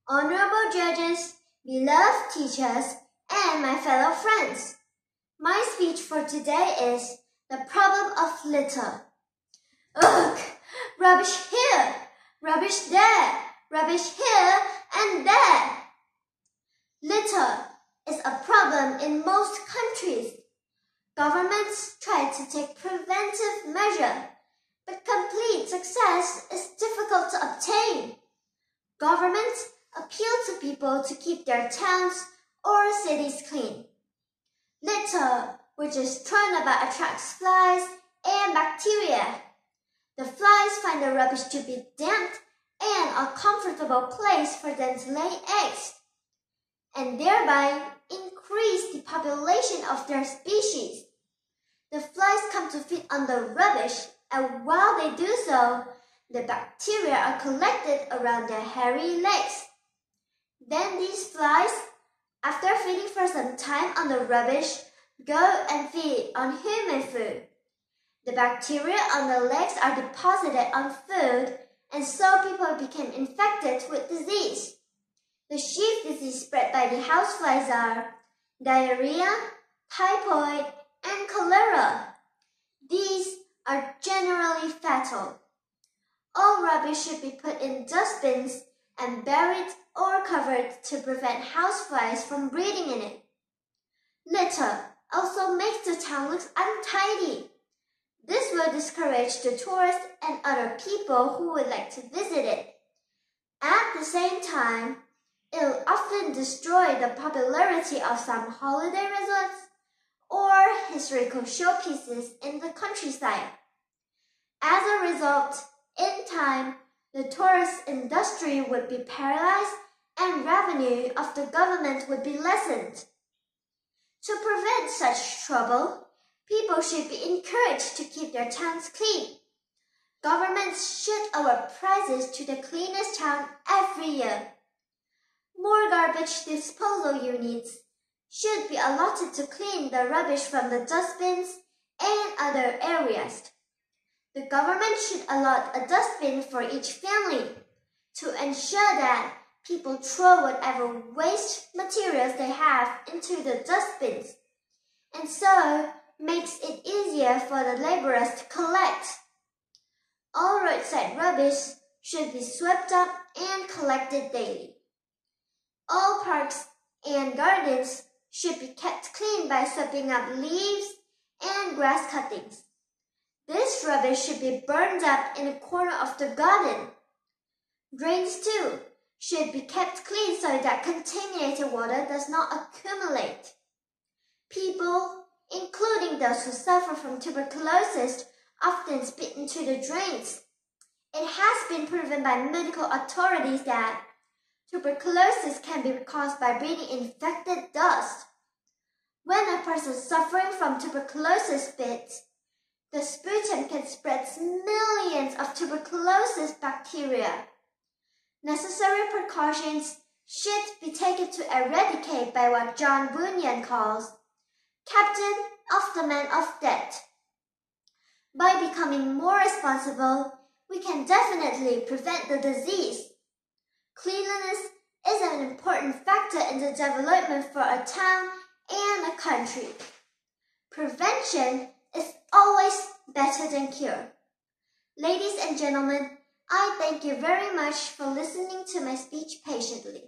honorable judges, beloved teachers, and my fellow friends. My speech for today is the problem of litter. Ugh! Rubbish here, rubbish there, rubbish here and there. Litter is a problem in most countries. Governments try to take preventive measures, but complete success is difficult to obtain. Governments appeal to people to keep their towns or cities clean. Litter, which is thrown about, attracts flies and bacteria. The flies find the rubbish to be damp and a comfortable place for them to lay eggs, and thereby increase the population of their species. The flies come to feed on the rubbish, and while they do so, the bacteria are collected around their hairy legs. Then these flies, after feeding for some time on the rubbish, go and feed on human food. The bacteria on the legs are deposited on food, and so people became infected with disease. The chief disease spread by the houseflies are diarrhea, typhoid, and cholera. These are generally fatal. All rubbish should be put in dustbins and buried or covered to prevent houseflies from breeding in it. Litter also makes the town look untidy. This will discourage the tourists and other people who would like to visit it. At the same time, it will often destroy the popularity of some holiday resorts or historical showpieces in the countryside. As a result, in time, the tourist industry would be paralyzed and revenue of the government would be lessened. To prevent such trouble, people should be encouraged to keep their towns clean. Governments should award prizes to the cleanest town every year. More garbage disposal units should be allotted to clean the rubbish from the dustbins and other areas. The government should allot a dustbin for each family to ensure that people throw whatever waste materials they have into the dustbins, and so makes it easier for the laborers to collect. All roadside rubbish should be swept up and collected daily. All parks and gardens should be kept clean by sweeping up leaves and grass cuttings. This rubbish should be burned up in a corner of the garden. Drains too should be kept clean so that contaminated water does not accumulate. People, including those who suffer from tuberculosis, often spit into the drains. It has been proven by medical authorities that tuberculosis can be caused by breathing infected dust. When a person suffering from tuberculosis spits, the sputum can spread millions of tuberculosis bacteria. Necessary precautions should be taken to eradicate by what John Bunyan calls Captain of the Man of Death. By becoming more responsible, we can definitely prevent the disease. Cleanliness is an important factor in the development for a town and a country. Prevention is always better than cure. Ladies and gentlemen, I thank you very much for listening to my speech patiently.